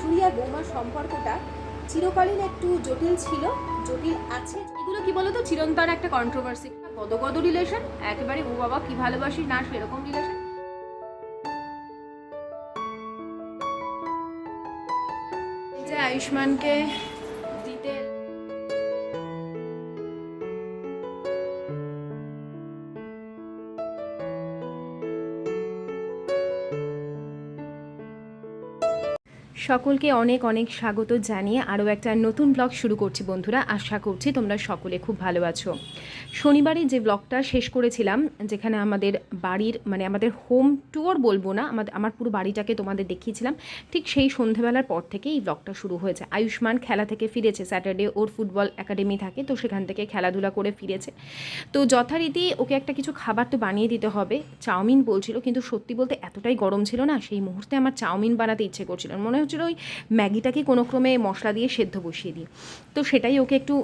শাশুড়ি আর বৌমার সম্পর্কটা চিরকালীন একটু জটিল ছিল, জটিল আছে। এগুলো কি বলতো, চিরন্তন একটা কন্ট্রোভার্সি। গদগদ রিলেশন, একেবারে ও বাবা কি ভালোবাসি না সেরকম রিলেশন। এই যে আয়ুষ্মানকে দিতে সকলকে অনেক অনেক স্বাগত জানিয়ে আরও একটা নতুন ব্লগ শুরু করছি বন্ধুরা। আশা করছি তোমরা সকলে খুব ভালো আছো। শনিবারে যে ব্লগটা শেষ করেছিলাম, যেখানে আমাদের বাড়ির আমাদের হোম ট্যুর বলবো না, আমার পুরো বাড়িটাকে তোমাদের দেখিয়েছিলাম, ঠিক সেই সন্ধেবেলার পর থেকে এই ব্লগটা শুরু হয়েছে। আয়ুষ্মান খেলা থেকে ফিরেছে, স্যাটারডে ওর ফুটবল একাডেমি থাকে, তো সেখান থেকে খেলাধুলা করে ফিরেছে। তো যথারীতি ওকে একটা কিছু খাবার তো বানিয়ে দিতে হবে। চাউমিন বলছিল, কিন্তু সত্যি বলতে এতটাই গরম ছিল না, সেই মুহূর্তে আমার চাউমিন বানাতে ইচ্ছে করছিল। মনে হচ্ছিল ওই ম্যাগিটাকে কোনো ক্রমে মশলা দিয়ে সেদ্ধ বসিয়ে দিই। তো সেটাই ওকে একটু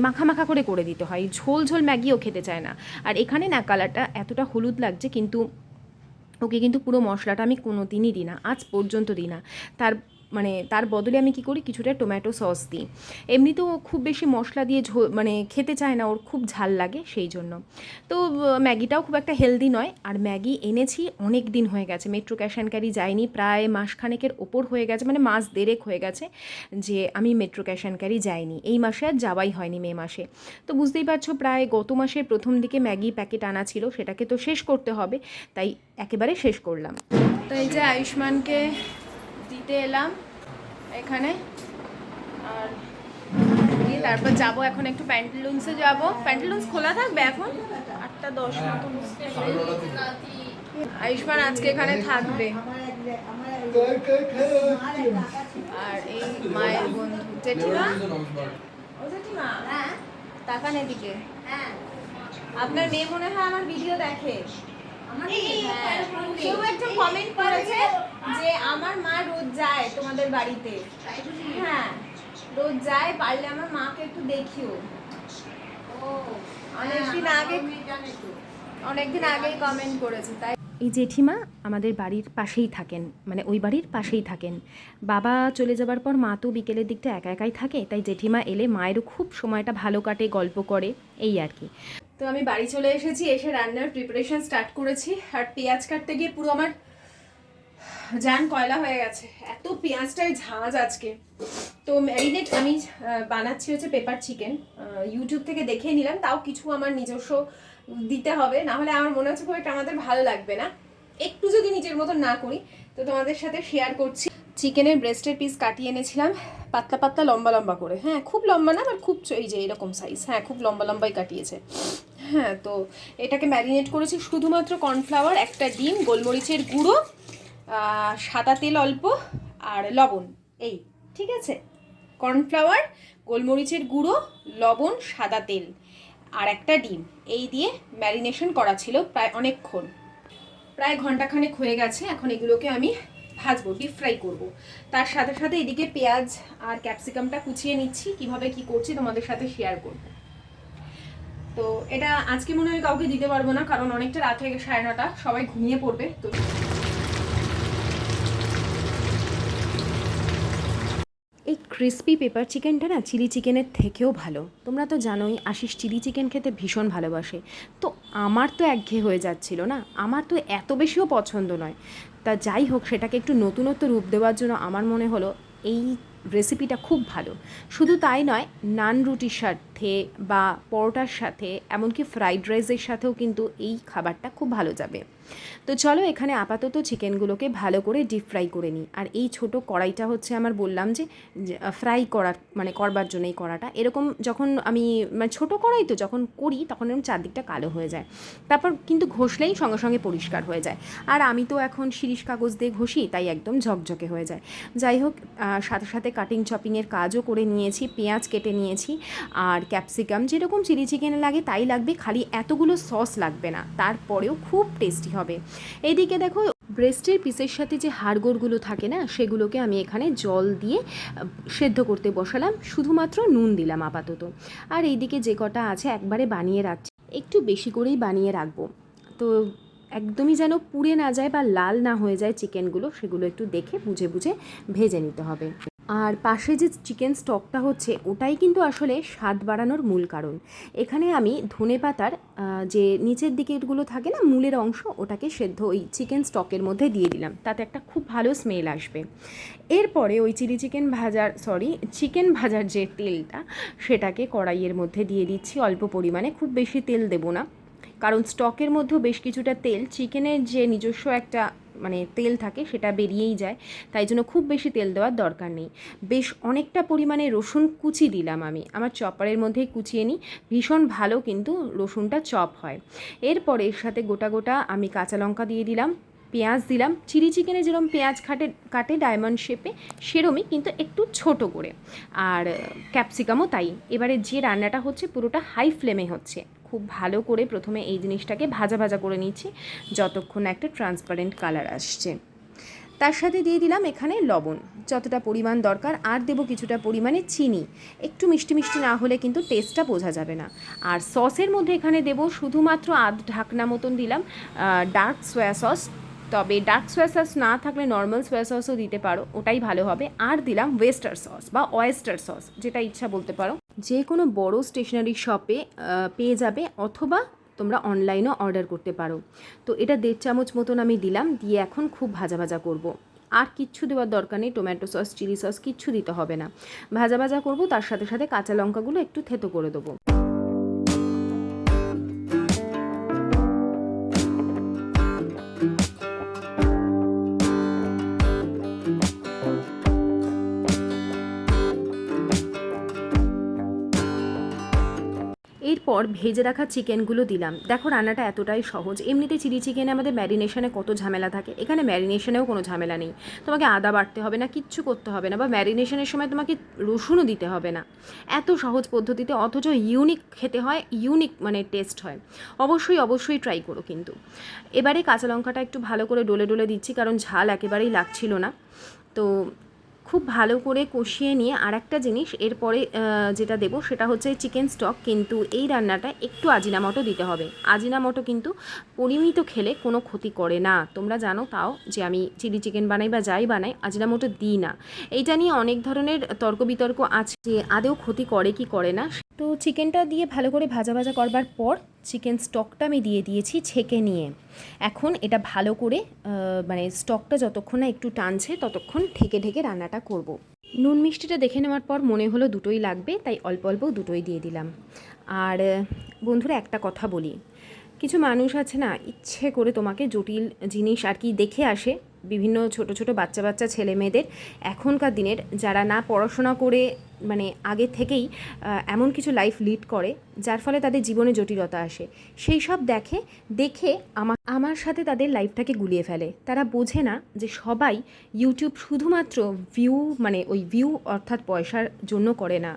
মাখা মাখা করে দিতে হয়। ঝোল ঝোল ম্যাগিও খেতে চায় না। আর এখানে না কালারটা এতটা হলুদ লাগছে, কিন্তু ওকে কিন্তু পুরো মশলাটা আমি কোনো দিনই দিই না, আজ পর্যন্ত দিই না। তার বদলে আমি কি করি, কিছুটা টমেটো সস দিই। এমনিতেও খুব বেশি মশলা দিয়ে খেতে চায় না, ওর খুব ঝাল লাগে সেই জন্য। তো ম্যাগিটাও খুব একটা হেলদি নয়। আর ম্যাগি এনেছি অনেক দিন হয়ে গেছে, মেট্রো ক্যাশ অ্যান্ড ক্যারি যাইনি, প্রায় মাসখানেকের ওপর হয়ে গেছে, মাস দেড়েক হয়ে গেছে যে আমি মেট্রো ক্যাশ অ্যান্ড ক্যারি যাইনি। এই মাসে আর যাওয়াই হয়নি, মে মাসে। তো বুঝতেই পারছো, প্রায় গত মাসের প্রথম দিকে ম্যাগি প্যাকেট আনা ছিল, সেটাকে তো শেষ করতে হবে, তাই একেবারে শেষ করলাম। তো এই যে আয়ুষ্মানকে দিতে এলাম এখানে, আর দিয়ে তারপর যাবো এখন একটু প্যান্টালুন্সে যাবো। প্যান্টালুন্স খোলা থাকবে এখন 8:10 মতন। আয়ুষ্মান আজকে এখানে থাকবে। আর এই মায়ের বন্ধু জেঠিমা, ও জেঠিমা তাকান এদিকে। আপনার মেয়ে মনে হয় আমার ভিডিও দেখে। কেউ একটা কমেন্ট করেছে যে আমার মা রোজ যায় তোমাদের বাড়িতে। হ্যাঁ, রোজ যায়, পারলে আমার মাকে একটু দেখিও। অনেকদিন আগেই কমেন্ট করেছে। তাই এই জেঠিমা আমাদের বাড়ির পাশেই থাকেন, ওই বাড়ির পাশেই থাকেন। বাবা চলে যাবার পর মা তো বিকেলের দিকটা একা একাই থাকে, তাই জেঠিমা এলে মায়েরও খুব সময়টা ভালো কাটে, গল্প করে, এই আর কি। তো আমি বাড়ি চলে এসেছি, এসে রান্নার প্রিপারেশন স্টার্ট করেছি। আর পেঁয়াজ কাটতে গিয়ে পুরো আমার জান কয়লা হয়ে গেছে, এত পেঁয়াজটাই ঝাঁজ আজকে। তো ম্যারিনেট আমি বানাচ্ছি হচ্ছে পেপার চিকেন, ইউটিউব থেকে দেখে নিলাম, তাও কিছু আমার নিজস্ব দিতে হবে, না হলে আমার মনে হচ্ছে খুব একটা আমাদের ভালো লাগবে না, একটু যদি নিজের মতন না করি। তো তোমাদের সাথে শেয়ার করছি। চিকেনের ব্রেস্টের পিস কাটিয়ে এনেছিলাম পাতলা পাতলা লম্বা লম্বা করে। হ্যাঁ, খুব লম্বা না, বাট খুব এই যে এরকম সাইজ। হ্যাঁ, খুব লম্বা লম্বাই কাটিয়েছে। হ্যাঁ, তো এটাকে ম্যারিনেট করেছি শুধুমাত্র কর্নফ্লাওয়ার, একটা ডিম, গোলমরিচের গুঁড়ো, সাদা তেল অল্প, আর লবণ। এই ঠিক আছে, কর্নফ্লাওয়ার, গোলমরিচের গুঁড়ো, লবণ, সাদা তেল আর একটা ডিম, এই দিয়ে ম্যারিনেশন করা ছিল প্রায় অনেকক্ষণ, প্রায় ঘন্টাখানেক হয়ে গেছে। এখন এগুলোকে আমি ভাজবো, ডিপ ফ্রাই করবো। তার সাথে সাথে এদিকে পেঁয়াজ আর ক্যাপসিকামটা কুচিয়ে নিচ্ছি, কিভাবে কি করছি তোমাদের সাথে শেয়ার করবো। তো এটা আজকে মনে হয় কাউকে দিতে পারবো না, কারণ অনেকটা রাত হয়ে গেছে, 9:30, সবাই ঘুমিয়ে পড়বে। তো এই ক্রিসপি পেপার চিকেনটা না চিলি চিকেনের থেকেও ভালো। তোমরা তো জানোই আশিস চিলি চিকেন খেতে ভীষণ ভালোবাসে। তো আমার তো একঘেয়ে হয়ে যাচ্ছিল না, আমার তো এত বেশিও পছন্দ নয়। তা যাই হোক, সেটাকে একটু নতুনত্ব রূপ দেওয়ার জন্য আমার মনে হলো এই রেসিপিটা খুব ভালো। শুধু তাই নয়, নান রুটির সাথে বা পরোটার সাথে, এমনকি ফ্রাইড রাইসের সাথেও কিন্তু এই খাবারটা খুব ভালো যাবে। তো চলো, এখানে আপাতত চিকেনগুলোকে ভালো করে ডিপ ফ্রাই করে নিই। আর এই ছোট কড়াইটা হচ্ছে আমার, বললাম যে ফ্রাই করার করবার জন্য এই কড়াটা। এরকম যখন আমি ছোটো কড়াই তো যখন করি, তখন এরকম চারদিকটা কালো হয়ে যায়, তারপর কিন্তু ঘষলেই সঙ্গে সঙ্গে পরিষ্কার হয়ে যায়। আর আমি তো এখন শিরিষ কাগজ দিয়ে ঘষি, তাই একদম ঝকঝকে হয়ে যায়। যাই হোক, সাথে সাথে কাটিং চপিংয়ের কাজও করে নিয়েছি, পেঁয়াজ কেটে নিয়েছি, আর ক্যাপসিকাম যেরকম চিলি চিকেনে লাগে তাই লাগবে, খালি এতগুলো সস লাগবে না, তারপরেও খুব টেস্টি হবে। এইদিকে দেখো, ব্রেস্টের পিসের সাথে যে হাড়গোড়গুলো থাকে না, সেগুলোকে আমি এখানে জল দিয়ে সেদ্ধ করতে বসালাম, শুধুমাত্র নুন দিলাম আপাতত। আর এইদিকে যে কটা আছে একবারে বানিয়ে রাখছি, একটু বেশি করেই বানিয়ে রাখবো। তো একদমই যেন পুড়ে না যায় বা লাল না হয়ে যায় চিকেনগুলো, সেগুলো একটু দেখে বুঝে বুঝে ভেজে নিতে হবে। আর পাশে যে চিকেন স্টকটা হচ্ছে ওটাই কিন্তু আসলে স্বাদ বাড়ানোর মূল কারণ। এখানে আমি ধনেপাতার যে নিচের দিকেরগুলো থাকে না, মূলের অংশ, ওটাকে সেদ্ধ ওই চিকেন স্টকের মধ্যে দিয়ে দিলাম, তাতে একটা খুব ভালো স্মেল আসবে। এরপরে ওই চিকেন ভাজার যে তেলটা, সেটাকে কড়াইয়ের মধ্যে দিয়ে দিচ্ছি অল্প পরিমাণে, খুব বেশি তেল দেবো না, কারণ স্টকের মধ্যেও বেশ কিছুটা তেল, চিকেনের যে নিজস্ব একটা মানে তেল থাকে সেটা বেরিয়েই যায়, তাই জন্য খুব বেশি তেল দেওয়ার দরকার নেই। বেশ অনেকটা পরিমাণে রসুন কুচি দিলাম, আমি আমার চপারের মধ্যেই কুচিয়ে নিই, ভীষণ ভালো কিন্তু রসুনটা চপ হয়। এরপরে এর সাথে গোটা গোটা আমি কাঁচা লঙ্কা দিয়ে দিলাম, পেঁয়াজ দিলাম, চিলি চিকেনে যেরকম পেঁয়াজ কাটে ডায়মন্ড শেপে, সেরমই কিন্তু একটু ছোট করে, আর ক্যাপসিকামও তাই। এবারে যে রান্নাটা হচ্ছে পুরোটা হাই ফ্লেমে হচ্ছে, খুব ভালো করে প্রথমে এই জিনিসটাকে ভাজা ভাজা করে নিচ্ছি যতক্ষণ একটা ট্রান্সপারেন্ট কালার আসছে। তার সাথে দিয়ে দিলাম এখানে লবণ যতটা পরিমাণ দরকার, আর দেবো কিছুটা পরিমাণে চিনি, একটু মিষ্টি মিষ্টি না হলে কিন্তু টেস্টটা বোঝা যাবে না। আর সসের মধ্যে এখানে দেবো শুধুমাত্র ঢাকনা মতন দিলাম ডার্ক সোয়া সস, তবে ডার্ক সোয়া সস না থাকলে নর্মাল সোয়া সসও দিতে পারো, ওটাই ভালো হবে। আর দিলাম ওয়েস্টার সস বা অয়েস্টার সস, যেটা ইচ্ছা বলতে পারো, যে কোনো বড় স্টেশনারি শপে পেয়ে যাবে, অথবা তোমরা অনলাইনেও অর্ডার করতে পারো। তো এটা 1.5 চামচ মতন আমি দিলাম, দিয়ে এখন খুব ভাজা ভাজা করব। আর কিচ্ছু দেওয়ার দরকার নেই, টমেটো সস চিলি সস কিচ্ছু দিতে হবে না, ভাজা ভাজা করব। তার সাথে সাথে কাঁচা লঙ্কাগুলো একটু থেতো করে দেবো। এরপর ভেজে রাখা চিকেনগুলো দিলাম। দেখো রান্নাটা এতটাই সহজ, এমনিতে চিলি চিকেনে আমাদের ম্যারিনেশনে কত ঝামেলা থাকে, এখানে ম্যারিনেশনেও কোনো ঝামেলা নেই, তোমাকে আদা বাটতে হবে না, কিচ্ছু করতে হবে না, বা ম্যারিনেশনের সময় তোমাকে রসুনও দিতে হবে না। এত সহজ পদ্ধতিতে, অথচ ইউনিক খেতে হয়, ইউনিক মানে টেস্ট হয়। অবশ্যই অবশ্যই ট্রাই করো কিন্তু। এবারে কাঁচা লঙ্কাটা একটু ভালো করে ডলে ডলে দিচ্ছি, কারণ ঝাল একেবারেই লাগছিল না। তো খুব ভালো করে কষিয়ে নিয়ে আর একটা জিনিস এরপরে যেটা দেবো সেটা হচ্ছে চিকেন স্টক, কিন্তু এই রান্নাটা একটু আজিনামটো দিতে হবে। আজিনামটো কিন্তু পরিমিত খেলে কোনো ক্ষতি করে না, তোমরা জানো তাও যে আমি চিলি চিকেন বানাই বা যাই বানাই আজিনামটো দিই না। এইটা নিয়ে অনেক ধরনের তর্ক বিতর্ক আছে যে আদৌ ক্ষতি করে কি করে না। তো চিকেনটা দিয়ে ভালো করে ভাজা ভাজা করবার পর চিকেন স্টকটা আমি দিয়ে দিয়েছি ছেঁকে নিয়ে। এখন এটা ভালো করে মানে স্টকটা যতক্ষণ না একটু টানছে ততক্ষণ ঢেকে ঢেকে রান্নাটা করব। নুন মিষ্টিটা দেখে নেওয়ার পর মনে হলো দুটোই লাগবে, তাই অল্প অল্প দুটোই দিয়ে দিলাম। আর বন্ধুরা একটা কথা বলি, কিছু মানুষ আছে না ইচ্ছে করে তোমাকে জটিল জিনিস আর কি দেখে আসে, বিভিন্ন ছোট ছোট বাচ্চা বাচ্চা ছেলে মেয়েদের, এখনকার দিনের যারা না পড়াশোনা করে মানে আগে থেকেই এমন কিছু লাইফ লিড করে যার ফলে তাদের জীবনে জটিলতা আসে, সেই সব দেখে আমার সাথে তাদের লাইফটাকে গুলিয়ে ফেলে। তারা বোঝে না যে সবাই ইউটিউব শুধুমাত্র ভিউ মানে ওই ভিউ অর্থাৎ পয়সার জন্য করে না,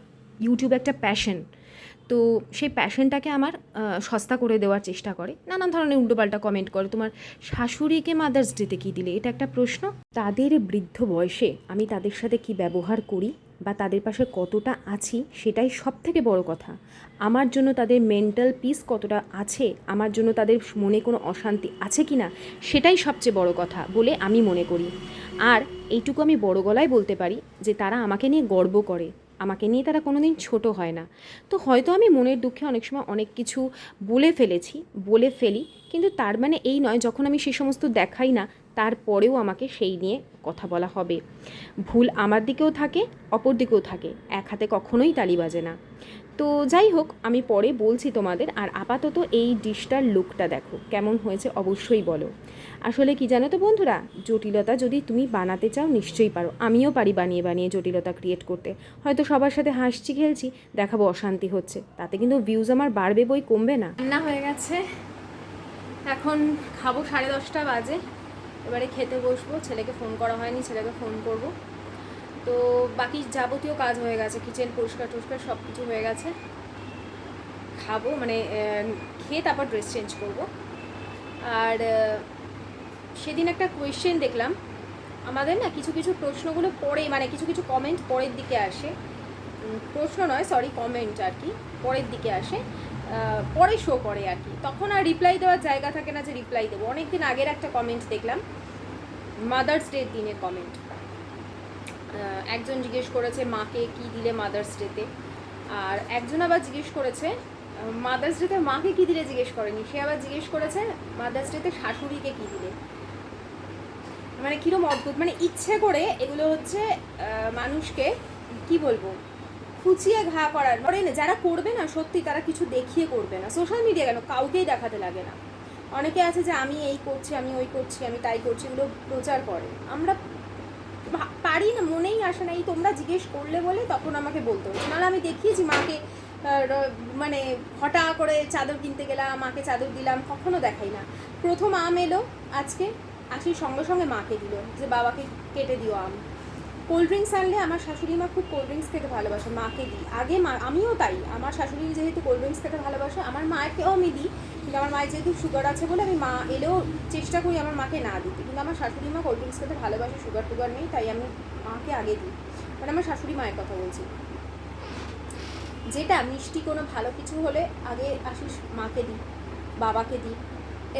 ইউটিউব একটা প্যাশন। তো সেই প্যাশনটাকে আমার সস্তা করে দেওয়ার চেষ্টা করে, নানান ধরনের উল্টোপাল্টা কমেন্ট করে, তোমার শাশুড়িকে মাদার্স ডেতে কী দিলে, এটা একটা প্রশ্ন। তাদের বৃদ্ধ বয়সে আমি তাদের সাথে কি ব্যবহার করি বা তাদের পাশে কতটা আছি সেটাই সব থেকে বড় কথা। আমার জন্য তাদের মেন্টাল পিস কতটা আছে, আমার জন্য তাদের মনে কোনো অশান্তি আছে কি না, সেটাই সবচেয়ে বড় কথা বলে আমি মনে করি। আর এইটুকু আমি বড় গলায় বলতে পারি যে তারা আমাকে নিয়ে গর্ব করে, আমাকে নিয়ে তারা কোনো দিন ছোটো হয় না। তো হয়তো আমি মনের দুঃখে অনেক সময় অনেক কিছু বলে ফেলি, কিন্তু তার মানে এই নয় যখন আমি সে সমস্ত দেখাই না তারপরেও আমাকে সেই নিয়ে কথা বলা হবে। ভুল আমার দিকেও থাকে, অপর দিকেও থাকে, এক হাতে কখনোই তালি বাজে না। তো যাই হোক, আমি পরে বলছি তোমাদের। আর আপাতত এই ডিশটার লুকটা দেখো কেমন হয়েছে অবশ্যই বলো। আসলে কি জানো তো বন্ধুরা, জটিলতা যদি তুমি বানাতে চাও নিশ্চয়ই পারো, আমিও পারি বানিয়ে বানিয়ে জটিলতা ক্রিয়েট করতে। হয়তো সবার সাথে হাসছি খেলছি, দেখাবো অশান্তি হচ্ছে, তাতে কিন্তু ভিউজ আমার বাড়বে বই কমবে না। রান্না হয়ে গেছে, এখন খাবো, 10:30 বাজে। এবারে খেতে বসবো, ছেলেকে ফোন করা হয়নি, ছেলেকে ফোন করব। তো বাকি যাবতীয় কাজ হয়ে গেছে, কিচেন পরিষ্কার টরিষ্কার সব কিছু হয়ে গেছে। খাবো মানে খেয়ে তারপর ড্রেস চেঞ্জ করব। আর সেদিন একটা কোয়েশ্চেন দেখলাম, আমাদের না কিছু কিছু প্রশ্নগুলো পরে মানে কিছু কিছু কমেন্ট পরের দিকে আসে, প্রশ্ন নয় সরি কমেন্ট আর কি পরের দিকে আসে। পরে শো করে আর কি, তখন আর রিপ্লাই দেওয়ার জায়গা থাকে না যে রিপ্লাই দেবো। অনেকদিন আগের একটা কমেন্ট দেখলাম, মাদার্স ডের দিনের কমেন্ট। একজন জিজ্ঞেস করেছে মাকে কি দিলে মাদার্স ডেতে, আর একজন আবার জিজ্ঞেস করেছে মাদার্স ডেতে মাকে কী দিলে জিজ্ঞেস করেনি, সে আবার জিজ্ঞেস করেছে মাদার্স ডেতে শাশুড়িকে কী দিলে। মানে কীরকম অদ্ভুত, মানে ইচ্ছে করে এগুলো হচ্ছে মানুষকে কি বলবো খুঁচিয়ে ঘা করার পরে না, যারা করবে না সত্যি তারা কিছু দেখিয়ে করবে না। সোশ্যাল মিডিয়া কেন কাউকেই দেখাতে লাগে না। অনেকে আছে যে আমি এই করছি, আমি ওই করছি, আমি তাই করছি, এগুলো প্রচার করে। আমরা পারি না, মনেই আসে না। এই তোমরা জিজ্ঞেস করলে বলে তখন আমাকে বলতে হচ্ছে, নাহলে আমি দেখিয়েছি মাকে মানে হঠাৎ করে চাদর কিনতে গেলাম, মাকে চাদর দিলাম, কখনো দেখাই না। প্রথম আম এলো আজকে, আসির সঙ্গে সঙ্গে মাকে দিল যে বাবাকে কেটে দিও আম। কোল্ড ড্রিঙ্কস আনলে আমার শাশুড়ি মা খুব কোল্ড ড্রিঙ্কস খেতে ভালোবাসে, মাকে দিই আগে। আমিও তাই, আমার শাশুড়ি যেহেতু কোল্ড ড্রিঙ্কস খেতে ভালোবাসে, আমার মাকেও আমি দিই। কিন্তু আমার মায়ের যেহেতু সুগার আছে বলে আমি মা এলেও চেষ্টা করি আমার মাকে না দিতে। কিন্তু আমার শাশুড়ি মা কোল্ড ড্রিঙ্কস খেতে ভালোবাসে, সুগার টুগার নেই, তাই আমি মাকে আগে দিই। মানে আমার শাশুড়ি মায়ের কথা বলছি। যেটা মিষ্টি কোনো ভালো কিছু হলে আগে আসিস মাকে দিই, বাবাকে দিই,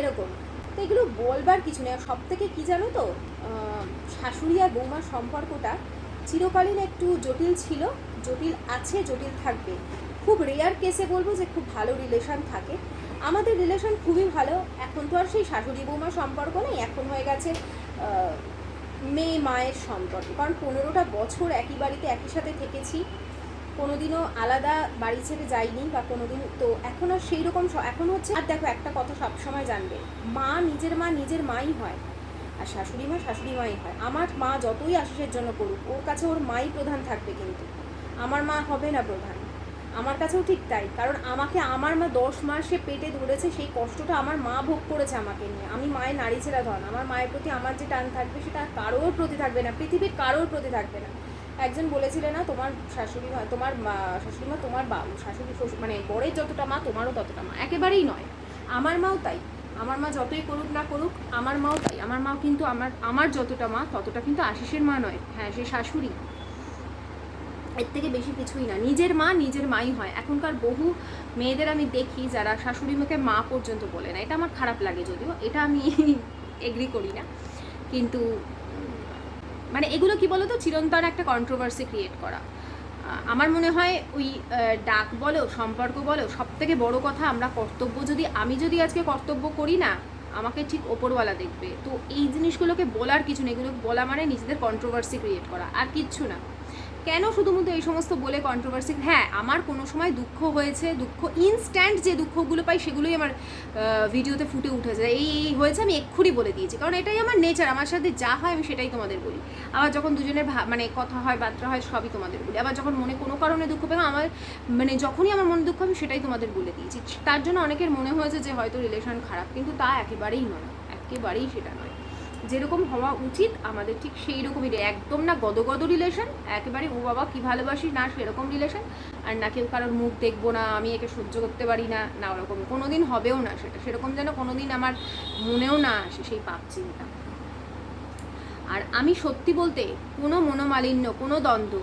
এরকম। তো এগুলো বলবার কিছু নেই। সব থেকে কী জানো তো, শাশুড়ি আর বৌমার সম্পর্কটা চিরকালীন একটু জটিল ছিল, জটিল আছে, জটিল থাকবে। খুব রেয়ার কেসে বলবো যে খুব ভালো রিলেশন থাকে। আমাদের রিলেশন খুবই ভালো। এখন তো আর সেই শাশুড়ি বৌমার সম্পর্ক নেই, এখন হয়ে গেছে মেয়ে মায়ের সম্পর্ক। কারণ 15টা বছর একই বাড়িতে একই সাথে থেকেছি, কোনোদিনও আলাদা বাড়ি ছেড়ে যাইনি বা কোনোদিন। তো এখন আর সেই রকম এখন হচ্ছে। আর দেখো একটা কথা সবসময় জানবে, মা নিজের মাই হয়, আর শাশুড়ি মা শাশুড়ি মাই হয়। আমার মা যতই আশিসের জন্য করুক, ওর কাছে ওর মাই প্রধান থাকবে, কিন্তু আমার মা হবে না প্রধান। আমার কাছেও ঠিক তাই, কারণ আমাকে আমার মা 10 মাসে পেটে ধরেছে, সেই কষ্টটা আমার মা ভোগ করেছে আমাকে নিয়ে। আমি মায়ের নারী ছেড়া ধন, আমার মায়ের প্রতি আমার যে টান থাকবে সেটা কারোর প্রতি থাকবে না, পৃথিবীর কারোর প্রতি থাকবে না। একজন বলেছিলে না, তোমার শাশুড়ি মা তোমার শাশুড়ি মা তোমার শাশুড়ি শ্বশুর মানে বরের যতটা মা তোমারও ততটা মা, একেবারেই নয়। আমার মাও তাই, আমার মা যতই করুক না করুক আমার মাও তাই। আমার মাও কিন্তু আমার যতটা মা ততটা কিন্তু আশিসের মা নয়। হ্যাঁ, সে শাশুড়ি, এর থেকে বেশি কিছুই না। নিজের মা নিজের মাই হয়। এখনকার বহু মেয়েদের আমি দেখি যারা শাশুড়ি মাকে মা পর্যন্ত বলে না। এটা আমার খারাপ লাগে, যদিও এটা আমি এগ্রি করি না, কিন্তু মানে এগুলো কি বলো তো, চিরন্তন একটা কন্ট্রোভার্সি ক্রিয়েট করা। আমার মনে হয় ওই ডাক বলো, সম্পর্ক বলো, সব থেকে বড়ো কথা আমরা কর্তব্য, আমি যদি আজকে কর্তব্য করি না, আমাকে ঠিক ওপরওয়ালা দেখবে। তো এই জিনিসগুলোকে বলার কিছু নেই, এগুলো বলা মানে নিজেদের কন্ট্রোভার্সি ক্রিয়েট করা, আর কিচ্ছু না। কেন শুধুমাত্র এই সমস্ত বলে কন্ট্রোভার্সি? হ্যাঁ, আমার কোনো সময় দুঃখ হয়েছে, দুঃখ ইনস্ট্যান্ট যে দুঃখগুলো পাই সেগুলোই আমার ভিডিওতে ফুটে উঠেছে। এই হয়েছে আমি এক্ষুনি বলে দিয়েছি, কারণ এটাই আমার নেচার। আমার সাথে যা হয় আমি সেটাই তোমাদের বলি। আবার যখন দুজনের মানে কথা হয়, বার্তা হয়, সবই তোমাদের বলি। আবার যখন মনে কোনো কারণে দুঃখ পেলাম, আমার মানে যখনই আমার মনে দুঃখ আমি সেটাই তোমাদের বলে দিয়েছি। তার জন্য অনেকের মনে হয়েছে যে হয়তো রিলেশন খারাপ, কিন্তু তা একেবারেই নয়, একেবারেই সেটা নয়। যেরকম হওয়া উচিত আমাদের ঠিক সেই রকমই, একদম না গদগদ রিলেশন, একেবারে ও বাবা কি ভালোবাসি না সেরকম রিলেশন, আর না কেউ কারোর মুখ দেখবো না, আমি একে সহ্য করতে পারি না, না ওরকম কোনো দিন হবেও না। সেরকম যেন কোনো দিন আমার মনেও না আসে সেই পাপ চিন্তা। আর আমি সত্যি বলতে কোনো মনোমালিন্য, কোনো দ্বন্দ্ব,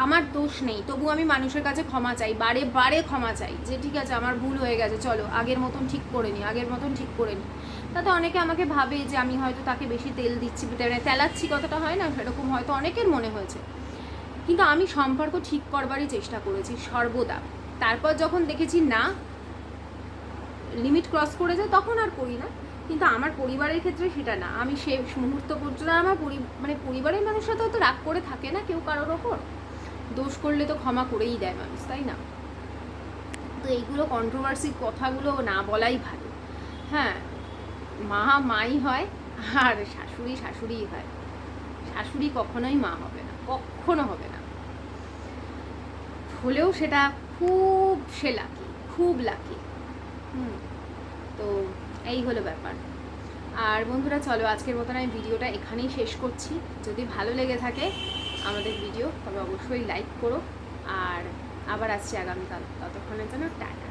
আমার দোষ নেই, তবু আমি মানুষের কাছে ক্ষমা চাই, বারে বারে ক্ষমা চাই যে ঠিক আছে আমার ভুল হয়ে গেছে, চলো আগের মতন ঠিক করে নিই, আগের মতন ঠিক করে নিই। তাতে অনেকে আমাকে ভাবে যে আমি হয়তো তাকে বেশি তেল দিচ্ছি, তেলাচ্ছি, কথাটা হয় না, সেরকম হয়তো অনেকের মনে হয়েছে। কিন্তু আমি সম্পর্ক ঠিক করবারই চেষ্টা করেছি সর্বদা। তারপর যখন দেখেছি না লিমিট ক্রস করে যায়, তখন আর করি না। কিন্তু আমার পরিবারের ক্ষেত্রে সেটা না, আমি সে মুহূর্ত পর্যন্ত আমার মানে পরিবারের মানুষরা তো রাগ করে থাকে না কেউ কারোর ওপর, দোষ করলে তো ক্ষমা করেই দেয় মানুষ, তাই না? তো এইগুলো কন্ট্রোভার্সি কথাগুলো না বলাই ভালো। হ্যাঁ, মা মাই হয় আর শাশুড়ি শাশুড়িই হয়। শাশুড়ি কখনোই মা হবে না, কখনো হবে না। হলেও সেটা খুব সে লাকি, খুব লাকি। তো এই হলো ব্যাপার। আর বন্ধুরা চলো আজকের মতন আমি ভিডিওটা এখানেই শেষ করছি। যদি ভালো লেগে থাকে আমাদের ভিডিও তবে অবশ্যই লাইক করো, আর আবার আসছি আগামীকাল। ততক্ষণের জন্য টাটা।